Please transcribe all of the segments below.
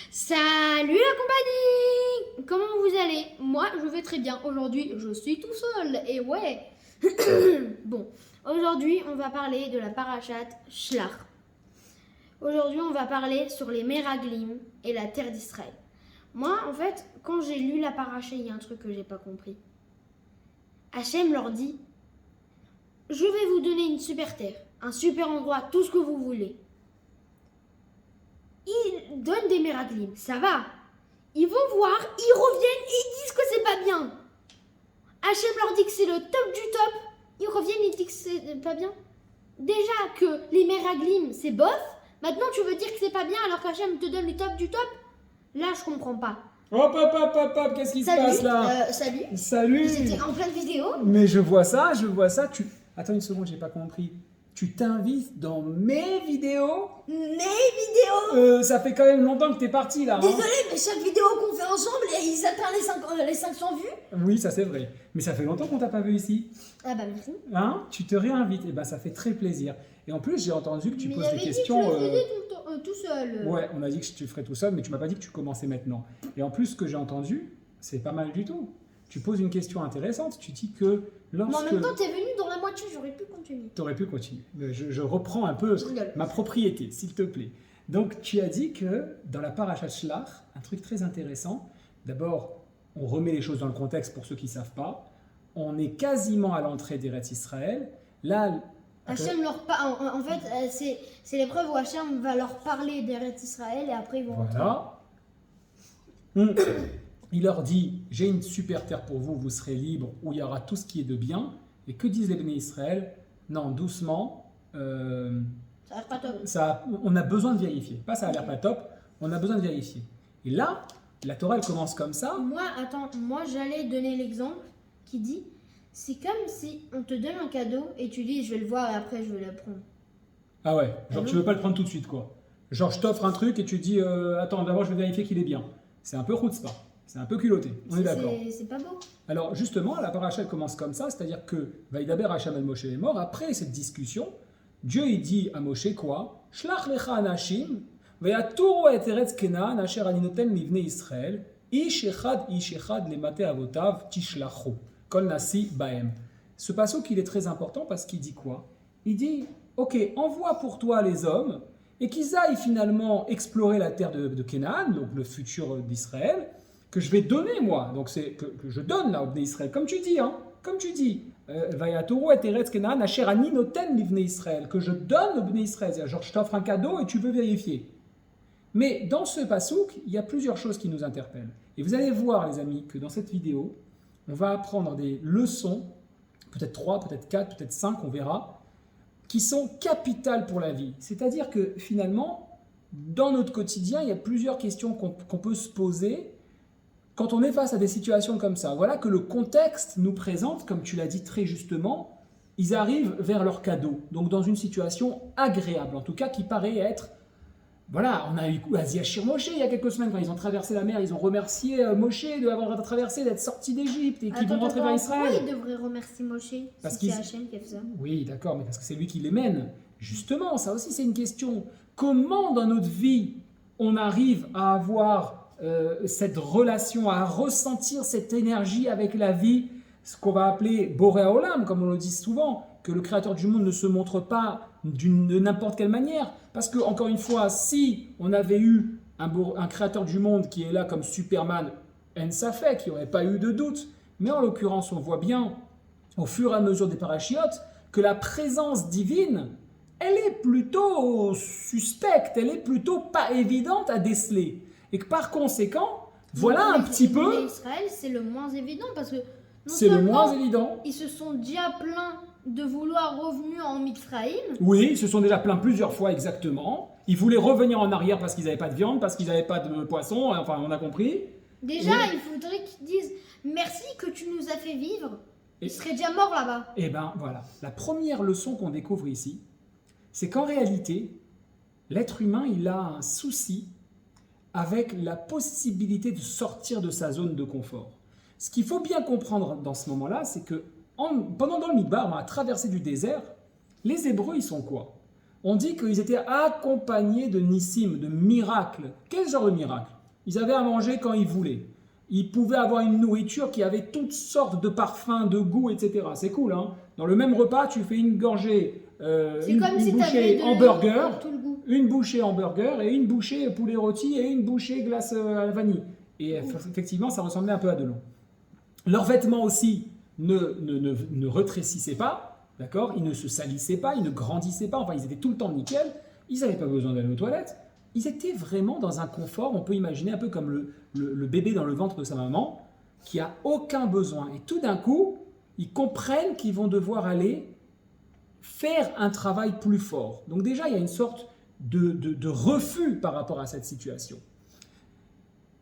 Salut la compagnie! Comment vous allez? Moi, je vais très bien. Aujourd'hui, je suis tout seul. Et ouais! Bon, aujourd'hui, on va parler de la parashat Shlach. Aujourd'hui, on va parler sur les Meraglim et la terre d'Israël. Moi, en fait, quand j'ai lu la paracha, il y a un truc que j'ai pas compris. Hachem leur dit: je vais vous donner une super terre, un super endroit, tout ce que vous voulez. Ils donnent des Meraglim, ça va. Ils vont voir, ils reviennent et ils disent que c'est pas bien. Hachem leur dit que c'est le top du top. Ils reviennent et ils disent que c'est pas bien. Déjà que les Meraglim, c'est bof. Maintenant, tu veux dire que c'est pas bien alors qu'Hachem te donne le top du top? Là, je comprends pas. Hop, qu'est-ce qui se passe là? Salut. Salut. C'était en pleine vidéo. Mais je vois ça. Attends une seconde, j'ai pas compris. Tu t'invites dans mes vidéos? Mes vidéos. Ça fait quand même longtemps que t'es parti là. Hein. Désolé, mais chaque vidéo qu'on fait ensemble, ils atteignent les 500 vues. Oui, ça c'est vrai. Mais ça fait longtemps qu'on t'a pas vu ici. Ah bah merci. Hein? Tu te réinvites. Et ben ça fait très plaisir. Et en plus, j'ai entendu que tu Mais poses des dit questions. que je le faisais tout seul. Ouais, on a dit que tu le ferais tout seul, mais tu m'as pas dit que tu commençais maintenant. Et en plus, ce que j'ai entendu, c'est pas mal du tout. Tu poses une question intéressante. Tu dis que lorsque. Mais en même temps, t'es venu dans la moitié, j'aurais pu continuer. Tu aurais pu continuer. Mais je reprends un peu ma propriété, s'il te plaît. Donc, tu as dit que dans la parashat Shlach, un truc très intéressant. D'abord, on remet les choses dans le contexte pour ceux qui ne savent pas. On est quasiment à l'entrée d'Eretz Israël. Là, Hachem leur en fait, c'est l'épreuve où Hachem va leur parler d'Eretz Israël et après ils vont rentrer. Voilà. Il leur dit: j'ai une super terre pour vous, vous serez libres, où il y aura tout ce qui est de bien. Et que disent les béné Israël? Non, doucement. Ça a l'air pas top. On a besoin de vérifier. Pas ça a l'air pas top, on a besoin de vérifier. Et là, la Torah, elle commence comme ça. Moi j'allais donner l'exemple qui dit: c'est comme si on te donne un cadeau et tu dis je vais le voir et après je vais le prendre. Ah ouais, genre tu veux pas le prendre tout de suite quoi. Genre je t'offre un truc et tu dis attends, d'abord je vais vérifier qu'il est bien. C'est un peu chutzpah, c'est un peu culotté, on est d'accord. C'est pas beau. Alors justement, la paracha elle commence comme ça, c'est-à-dire que Vaïdaber Hachem el Moshe est mort. Après cette discussion, Dieu il dit à Moshe quoi? Shlach lecha anashim vayaturu et eretz Kenan asher ani noten livnei Israël ish echad lemate avotav tishlachu kol nasi baem. Ce passouk il est très important parce qu'il dit quoi? Il dit ok, envoie pour toi les hommes et qu'ils aillent finalement explorer la terre de Canaan, donc le futur d'Israël, que je vais donner moi, donc c'est que je donne là au Bnei Israël, comme tu dis, comme tu dis, Vayatoru et Eretz Canaan asher ani noten livnei Israël, que je donne au Bnei Israël, c'est-à-dire genre je t'offre un cadeau et tu veux vérifier. Mais dans ce passouk, il y a plusieurs choses qui nous interpellent. Et vous allez voir les amis que dans cette vidéo, on va apprendre des leçons, peut-être 3, peut-être 4, peut-être 5, on verra, qui sont capitales pour la vie. C'est-à-dire que finalement, dans notre quotidien, il y a plusieurs questions qu'on peut se poser quand on est face à des situations comme ça. Voilà que le contexte nous présente, comme tu l'as dit très justement, ils arrivent vers leur cadeau. Donc dans une situation agréable, en tout cas qui paraît être... Voilà, on a eu Yashir Moshe il y a quelques semaines, quand ils ont traversé la mer, ils ont remercié Moshe d'avoir traversé, d'être sorti d'Égypte et qu'ils vont rentrer vers Israël. Pourquoi ils devraient remercier Moshe si c'est Hachem qui a fait ça? Oui, d'accord, mais parce que c'est lui qui les mène. Justement, ça aussi c'est une question. Comment dans notre vie on arrive à avoir cette relation, à ressentir cette énergie avec la vie, ce qu'on va appeler Boré Olam, comme on le dit souvent, que le créateur du monde ne se montre pas de n'importe quelle manière. Parce que, encore une fois, si on avait eu un créateur du monde qui est là comme Superman, en safek, il n'y aurait pas eu de doute. Mais en l'occurrence, on voit bien, au fur et à mesure des parachiotes, que la présence divine, elle est plutôt suspecte, elle est plutôt pas évidente à déceler. Et que par conséquent, voilà un petit peu... Israël, c'est le moins évident parce que... C'est le moins évident. Ils se sont déjà plaints de vouloir revenir en Mitzraïm. Oui, ils se sont déjà plaints plusieurs fois exactement. Ils voulaient revenir en arrière parce qu'ils n'avaient pas de viande, parce qu'ils n'avaient pas de poisson, enfin on a compris. Déjà, il faudrait qu'ils disent merci que tu nous as fait vivre. Ils seraient déjà morts là-bas. Et ben voilà, la première leçon qu'on découvre ici, c'est qu'en réalité, l'être humain, il a un souci avec la possibilité de sortir de sa zone de confort. Ce qu'il faut bien comprendre dans ce moment-là, c'est que pendant dans le Midbar, à traverser du désert, les Hébreux, ils sont quoi? On dit qu'ils étaient accompagnés de nissim, de miracles. Quel genre de miracle? Ils avaient à manger quand ils voulaient. Ils pouvaient avoir une nourriture qui avait toutes sortes de parfums, de goûts, etc. C'est cool, hein. Dans le même repas, tu fais une gorgée, une bouchée hamburger, une bouchée hamburger et une bouchée poulet rôti et une bouchée glace à la vanille. Et effectivement, ça ressemblait un peu à de l'eau. Leurs vêtements aussi ne rétrécissaient pas, d'accord? Ils ne se salissaient pas, ils ne grandissaient pas, enfin ils étaient tout le temps nickel, ils n'avaient pas besoin d'aller aux toilettes. Ils étaient vraiment dans un confort, on peut imaginer un peu comme le bébé dans le ventre de sa maman, qui a aucun besoin. Et tout d'un coup, ils comprennent qu'ils vont devoir aller faire un travail plus fort. Donc déjà, il y a une sorte de refus par rapport à cette situation.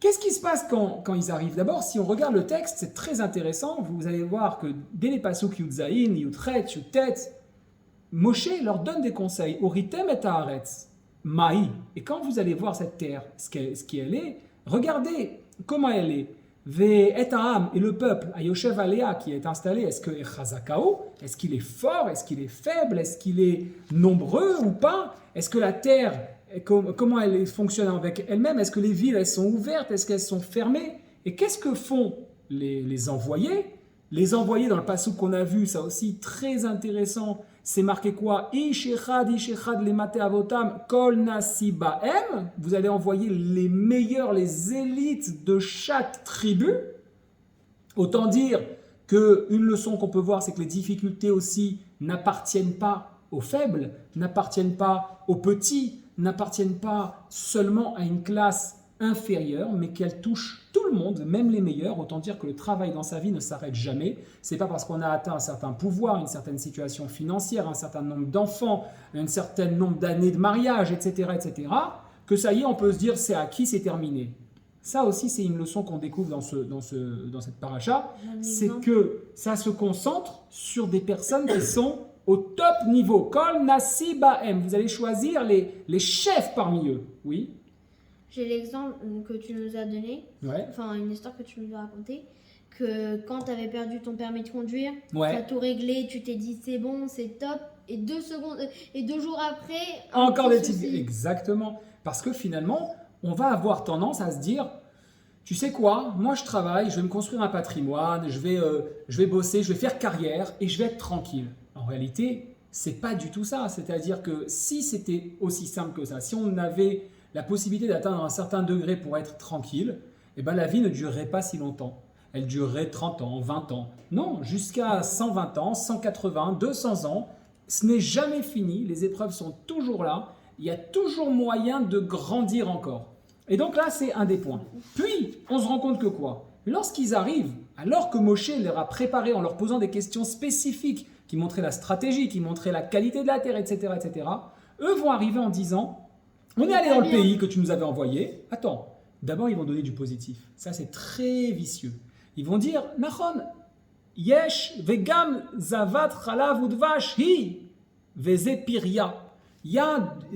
Qu'est-ce qui se passe quand ils arrivent? D'abord, si on regarde le texte, c'est très intéressant. Vous allez voir que dès les pasuk Yudzaïn, Yudret, Yutet, Moshe leur donne des conseils. Oritem et Haaretz, Maï. Et quand vous allez voir cette terre, ce qu'elle est, regardez comment elle est. Ve'etam et le peuple, Ayoshev Alea qui est installé, est-ce que Chazakao, est-ce qu'il est fort, est-ce qu'il est faible, est-ce qu'il est nombreux ou pas? Est-ce que la terre, comment elle fonctionne avec elle-même? Est-ce que les villes, elles sont ouvertes? Est-ce qu'elles sont fermées? Et qu'est-ce que font les envoyés? Les envoyés dans le passage qu'on a vu, ça aussi très intéressant, c'est marqué quoi? Ish echad lemate avotam kol nasibaem. Vous allez envoyer les meilleurs, les élites de chaque tribu. Autant dire qu'une leçon qu'on peut voir, c'est que les difficultés aussi n'appartiennent pas aux faibles, n'appartiennent pas aux petits, n'appartiennent pas seulement à une classe inférieure, mais qu'elles touchent tout le monde, même les meilleurs. Autant dire que le travail dans sa vie ne s'arrête jamais. C'est pas parce qu'on a atteint un certain pouvoir, une certaine situation financière, un certain nombre d'enfants, un certain nombre d'années de mariage, etc., que ça y est, on peut se dire c'est acquis, c'est terminé. Ça aussi, c'est une leçon qu'on découvre dans cette paracha, c'est que ça se concentre sur des personnes qui sont au top niveau. Kol nasi ba'em. Vous allez choisir les chefs parmi eux. Oui. J'ai l'exemple que tu nous as donné, enfin une histoire que tu nous as racontée, que quand tu avais perdu ton permis de conduire, tu as tout réglé, tu t'es dit c'est bon, c'est top, et 2 jours après, encore des petits. Exactement. Parce que finalement, on va avoir tendance à se dire, tu sais quoi, moi je travaille, je vais me construire un patrimoine, je vais bosser, je vais faire carrière et je vais être tranquille. En réalité, c'est pas du tout ça. C'est-à-dire que si c'était aussi simple que ça, si on avait la possibilité d'atteindre un certain degré pour être tranquille, eh ben la vie ne durerait pas si longtemps. Elle durerait 30 ans, 20 ans. Non, jusqu'à 120 ans, 180, 200 ans, ce n'est jamais fini, les épreuves sont toujours là, il y a toujours moyen de grandir encore. Et donc là, c'est un des points. Puis, on se rend compte que quoi? Lorsqu'ils arrivent, alors que Moshe leur a préparé en leur posant des questions spécifiques qui montraient la stratégie, qui montraient la qualité de la terre, etc., eux vont arriver en disant... On est allé dans le pays que tu nous avais envoyé. Attends, d'abord ils vont donner du positif. Ça c'est très vicieux. Ils vont dire, Nachon, yesh vegam zavat chalav udvash hi vezepiria.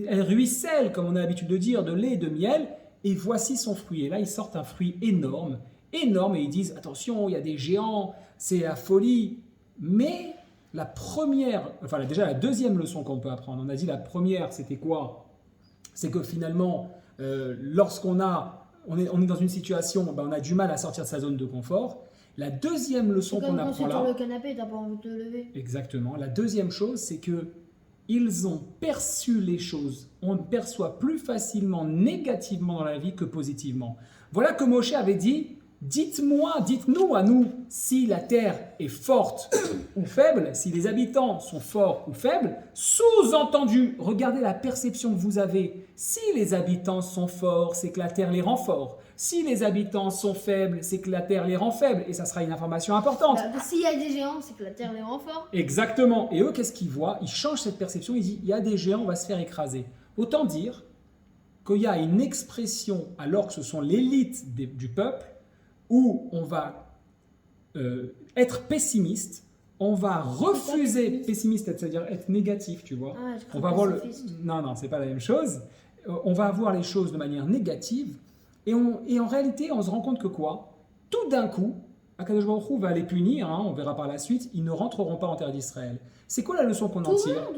Elle ruisselle, comme on a l'habitude de dire, de lait et de miel, et voici son fruit. Et là ils sortent un fruit énorme, et ils disent, attention, il y a des géants, c'est la folie. Mais la deuxième leçon qu'on peut apprendre, on a dit la première, c'était quoi? C'est que finalement, lorsqu'on est dans une situation, on a du mal à sortir de sa zone de confort. La deuxième leçon qu'on apprend là... sur le canapé, t'as pas envie de te lever. Exactement. La deuxième chose, c'est que ils ont perçu les choses. On perçoit plus facilement négativement dans la vie que positivement. Voilà que Moshe avait dit, dites-nous à nous, si la terre est forte ou faible, si les habitants sont forts ou faibles, sous-entendu, regardez la perception que vous avez. Si les habitants sont forts, c'est que la terre les rend forts. Si les habitants sont faibles, c'est que la terre les rend faibles. Et ça sera une information importante. S'il y a des géants, c'est que la terre les rend forts. Exactement. Et eux, qu'est-ce qu'ils voient? Ils changent cette perception. Ils disent, il y a des géants, on va se faire écraser. Autant dire qu'il y a une expression, alors que ce sont l'élite du peuple, où on va être pessimiste, on va refuser pessimiste, c'est-à-dire être négatif, tu vois. On va voir non, c'est pas la même chose. On va voir les choses de manière négative, et en réalité, on se rend compte que quoi? Tout d'un coup, Akadosh Baruch Hu va les punir, on verra par la suite, ils ne rentreront pas en terre d'Israël. C'est quoi la leçon qu'on en tire?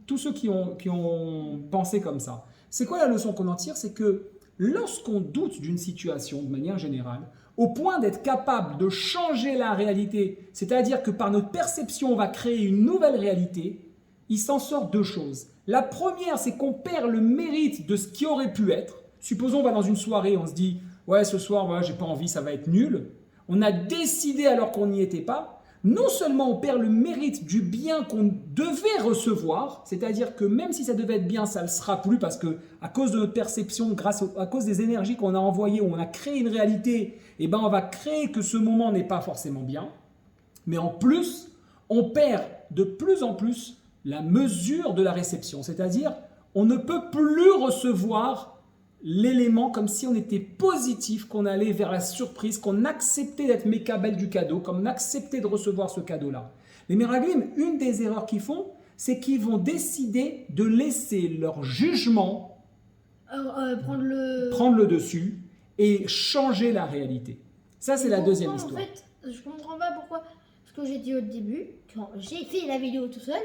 Tous ceux qui ont pensé comme ça. C'est quoi la leçon qu'on en tire? C'est que lorsqu'on doute d'une situation de manière générale, au point d'être capable de changer la réalité, c'est-à-dire que par notre perception, on va créer une nouvelle réalité, il s'en sort deux choses. La première, c'est qu'on perd le mérite de ce qui aurait pu être. Supposons on va dans une soirée, on se dit « Ouais, ce soir, ouais, j'ai pas envie, ça va être nul ». On a décidé alors qu'on n'y était pas. Non seulement on perd le mérite du bien qu'on devait recevoir, c'est-à-dire que même si ça devait être bien, ça ne le sera plus parce que à cause de notre perception, à cause des énergies qu'on a envoyées, où on a créé une réalité, eh ben on va créer que ce moment n'est pas forcément bien. Mais en plus, on perd de plus en plus la mesure de la réception, c'est-à-dire on ne peut plus recevoir l'élément comme si on était positif, qu'on allait vers la surprise, qu'on acceptait d'être mécabel du cadeau, qu'on acceptait de recevoir ce cadeau-là. Les Meraglim, une des erreurs qu'ils font, c'est qu'ils vont décider de laisser leur jugement prendre le dessus et changer la réalité. Ça, c'est la deuxième histoire. En fait, je comprends pas pourquoi ce que j'ai dit au début, quand j'ai fait la vidéo tout seul,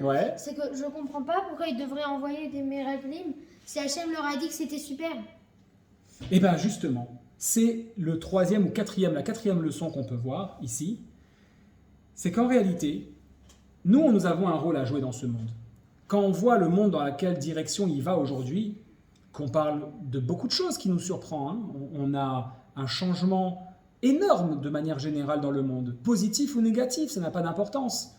Ouais. c'est que je comprends pas pourquoi ils devraient envoyer des Meraglim si Hachem leur a dit que c'était super. Eh bien justement, c'est le troisième ou la quatrième leçon qu'on peut voir ici, c'est qu'en réalité, nous avons un rôle à jouer dans ce monde. Quand on voit le monde dans laquelle direction il va aujourd'hui, qu'on parle de beaucoup de choses qui nous surprend, hein, on a un changement énorme de manière générale dans le monde, positif ou négatif, ça n'a pas d'importance.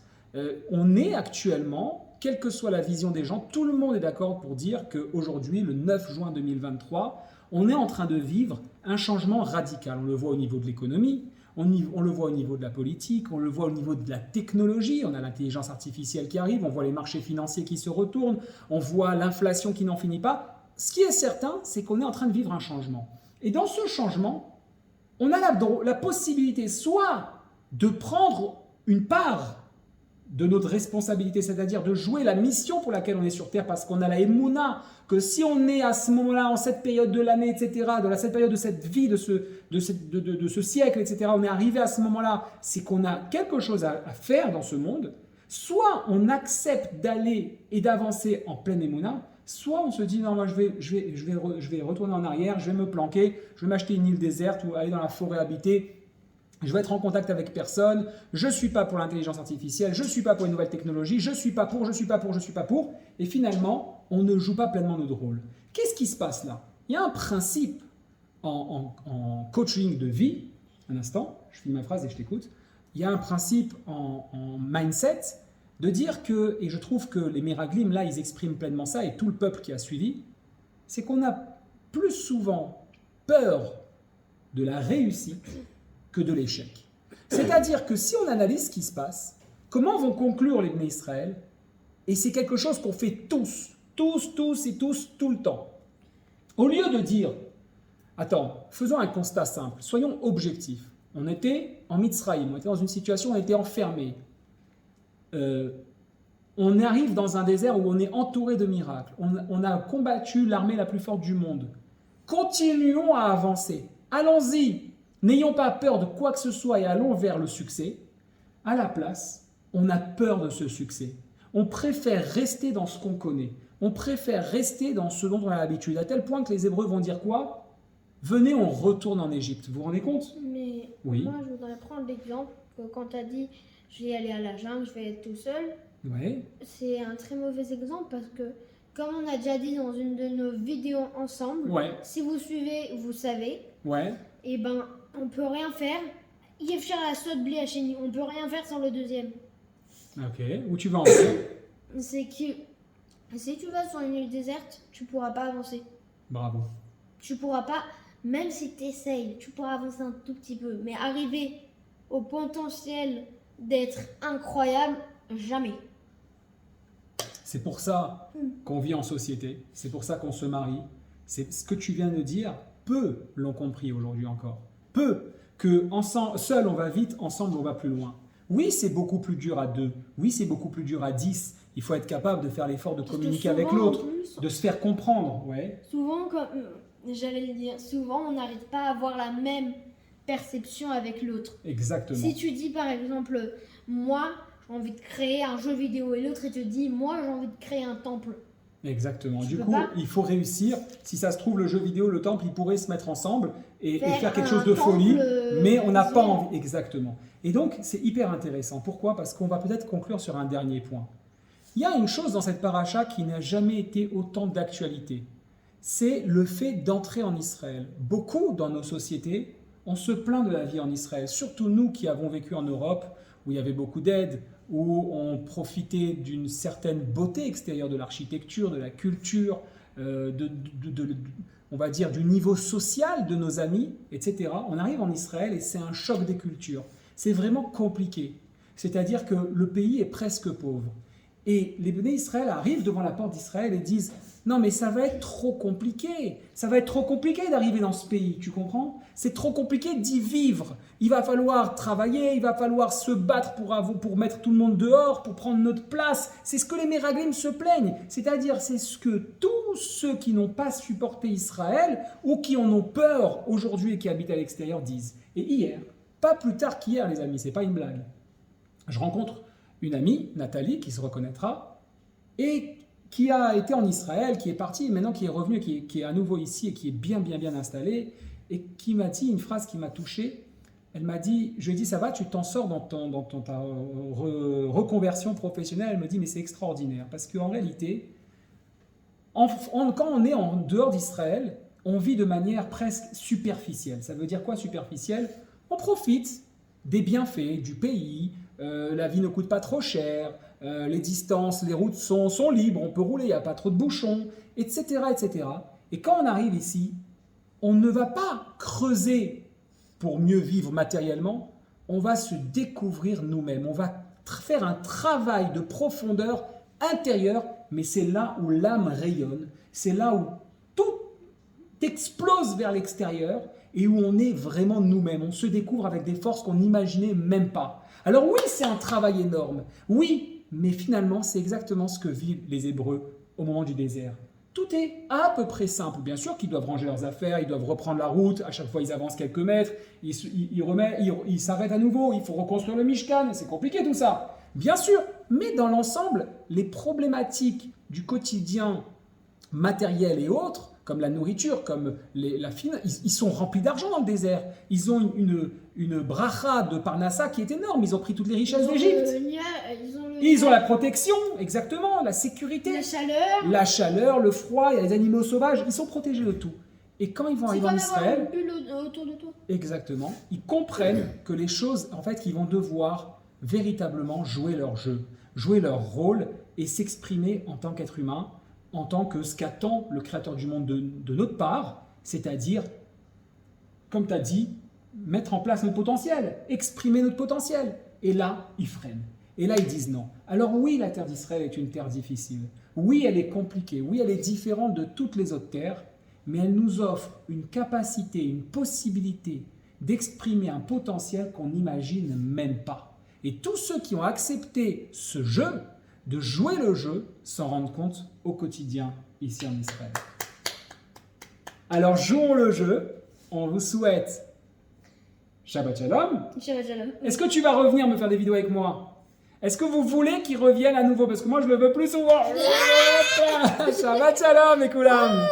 On est actuellement, quelle que soit la vision des gens, tout le monde est d'accord pour dire qu'aujourd'hui, le 9 juin 2023, on est en train de vivre un changement radical. On le voit au niveau de l'économie, on le voit au niveau de la politique, on le voit au niveau de la technologie, on a l'intelligence artificielle qui arrive, on voit les marchés financiers qui se retournent, on voit l'inflation qui n'en finit pas. Ce qui est certain, c'est qu'on est en train de vivre un changement. Et dans ce changement, on a la possibilité soit de prendre une part de notre responsabilité, c'est-à-dire de jouer la mission pour laquelle on est sur Terre, parce qu'on a la émouna, que si on est à ce moment-là, en cette période de l'année, etc., dans cette période de cette vie, de ce siècle, etc., on est arrivé à ce moment-là, c'est qu'on a quelque chose à faire dans ce monde, soit on accepte d'aller et d'avancer en pleine émouna, soit on se dit non, moi je vais retourner en arrière, je vais me planquer, je vais m'acheter une île déserte ou aller dans la forêt habitée. Je vais être en contact avec personne, je ne suis pas pour l'intelligence artificielle, je ne suis pas pour les nouvelles technologies, je ne suis pas pour. Et finalement, on ne joue pas pleinement notre rôle. Qu'est-ce qui se passe là? Il y a un principe en coaching de vie. Un instant, je finis ma phrase et je t'écoute. Il y a un principe en mindset de dire que, et je trouve que les Meraglim, là, ils expriment pleinement ça, et tout le peuple qui a suivi, c'est qu'on a plus souvent peur de la réussite que de l'échec. C'est-à-dire que si on analyse ce qui se passe, comment vont conclure les Bnei Israël? Et c'est quelque chose qu'on fait tous, tout le temps. Au lieu de dire, attends, faisons un constat simple, soyons objectifs. On était en Mitzrayim, on était dans une situation où on était enfermé. On arrive dans un désert où on est entouré de miracles. On a combattu l'armée la plus forte du monde. Continuons à avancer. Allons-y. N'ayons pas peur de quoi que ce soit et allons vers le succès. À la place, on a peur de ce succès. On préfère rester dans ce qu'on connaît. On préfère rester dans ce dont on a l'habitude. À tel point que les Hébreux vont dire quoi? Venez, on retourne en Égypte. Vous vous rendez compte? Mais oui. Moi, je voudrais prendre l'exemple que quand tu as dit je vais aller à la jungle, je vais être tout seul. Ouais. C'est un très mauvais exemple parce que, comme on a déjà dit dans une de nos vidéos ensemble, si vous suivez, vous savez. Et ben, on peut rien faire. Yefchar la saute blé à chéni. On peut rien faire sans le deuxième. Ok. Où tu vas en faire? C'est que si tu vas sur une île déserte, tu pourras pas avancer. Bravo. Tu pourras pas, même si tu essayes, tu pourras avancer un tout petit peu. Mais arriver au potentiel d'être incroyable, jamais. C'est pour ça qu'on vit en société. C'est pour ça qu'on se marie. C'est ce que tu viens de dire. Peu l'ont compris aujourd'hui encore. Peu que seul on va vite, ensemble on va plus loin. Oui, c'est beaucoup plus dur à 2. Oui, c'est beaucoup plus dur à 10. Il faut être capable de faire l'effort de communiquer avec l'autre, de se faire comprendre. Souvent, comme j'allais le dire, souvent on n'arrive pas à avoir la même perception avec l'autre. Exactement. Si tu dis par exemple, moi j'ai envie de créer un jeu vidéo et l'autre il te dit, moi j'ai envie de créer un temple. Exactement. Tu Du peux coup, pas il faut réussir. Si ça se trouve, le jeu vidéo, le temple, ils pourraient se mettre ensemble et faire quelque un chose de temple, folie, mais on n'a pas visuel. envie. Exactement. Et donc, c'est hyper intéressant. Pourquoi? Parce qu'on va peut-être conclure sur un dernier point. Il y a une chose dans cette paracha qui n'a jamais été autant d'actualité. C'est le fait d'entrer en Israël. Beaucoup dans nos sociétés, on se plaint de la vie en Israël. Surtout nous qui avons vécu en Europe, où il y avait beaucoup d'aide, où on profitait d'une certaine beauté extérieure de l'architecture, de la culture, on va dire du niveau social de nos amis, etc. On arrive en Israël et c'est un choc des cultures. C'est vraiment compliqué. C'est-à-dire que le pays est presque pauvre. Et les Béné Israël arrivent devant la porte d'Israël et disent « Non mais ça va être trop compliqué, ça va être trop compliqué d'arriver dans ce pays, tu comprends? C'est trop compliqué d'y vivre. Il va falloir travailler, il va falloir se battre pour mettre tout le monde dehors, pour prendre notre place. » C'est ce que les Méraglim se plaignent, c'est-à-dire c'est ce que tous ceux qui n'ont pas supporté Israël ou qui en ont peur aujourd'hui et qui habitent à l'extérieur disent. Et hier, pas plus tard qu'hier les amis, c'est pas une blague, je rencontre une amie, Nathalie, qui se reconnaîtra, et qui a été en Israël, qui est partie, maintenant qui est revenue, qui est à nouveau ici et qui est bien installée, et qui m'a dit une phrase qui m'a touché. Elle m'a dit, je lui ai dit, ça va, tu t'en sors dans ta reconversion professionnelle. Elle me dit, mais c'est extraordinaire, parce qu'en réalité, quand on est en dehors d'Israël, on vit de manière presque superficielle. Ça veut dire quoi superficielle? On profite des bienfaits du pays, la vie ne coûte pas trop cher, les distances, les routes sont libres, on peut rouler, il n'y a pas trop de bouchons, etc., etc. Et quand on arrive ici, on ne va pas creuser pour mieux vivre matériellement, on va se découvrir nous-mêmes, on va faire un travail de profondeur intérieure, mais c'est là où l'âme rayonne, c'est là où tout explose vers l'extérieur et où on est vraiment nous-mêmes, on se découvre avec des forces qu'on n'imaginait même pas. Alors oui, c'est un travail énorme, oui, mais finalement, c'est exactement ce que vivent les Hébreux au moment du désert. Tout est à peu près simple. Bien sûr qu'ils doivent ranger leurs affaires, ils doivent reprendre la route, à chaque fois ils avancent quelques mètres, ils s'arrêtent à nouveau, il faut reconstruire le Mishkan, c'est compliqué tout ça. Bien sûr, mais dans l'ensemble, les problématiques du quotidien matériel et autres, comme la nourriture, comme la finance, ils sont remplis d'argent dans le désert. Ils ont une bracha de Parnassa qui est énorme. Ils ont pris toutes les richesses d'Égypte. Ils ont la protection, exactement, la sécurité. La chaleur, le froid, il y a les animaux sauvages. Ils sont protégés de tout. Et quand ils vont arriver en Israël, une bulle autour de toi. Exactement, ils comprennent que les choses, en fait, qu'ils vont devoir véritablement jouer leur jeu, jouer leur rôle et s'exprimer en tant qu'être humain, en tant que ce qu'attend le Créateur du monde de notre part, c'est-à-dire, comme tu as dit, mettre en place notre potentiel, exprimer notre potentiel. Et là, ils freinent. Et là, ils disent non. Alors oui, la terre d'Israël est une terre difficile. Oui, elle est compliquée. Oui, elle est différente de toutes les autres terres, mais elle nous offre une capacité, une possibilité d'exprimer un potentiel qu'on n'imagine même pas. Et tous ceux qui ont accepté ce jeu, de jouer le jeu, s'en rendent compte au quotidien ici en Israël. Alors jouons le jeu, on vous souhaite Shabbat Shalom. Shabbat Shalom. Est-ce que tu vas revenir me faire des vidéos avec moi? Est-ce que vous voulez qu'il revienne à nouveau? Parce que moi je le veux plus souvent. Shabbat Shalom, Ekoulam.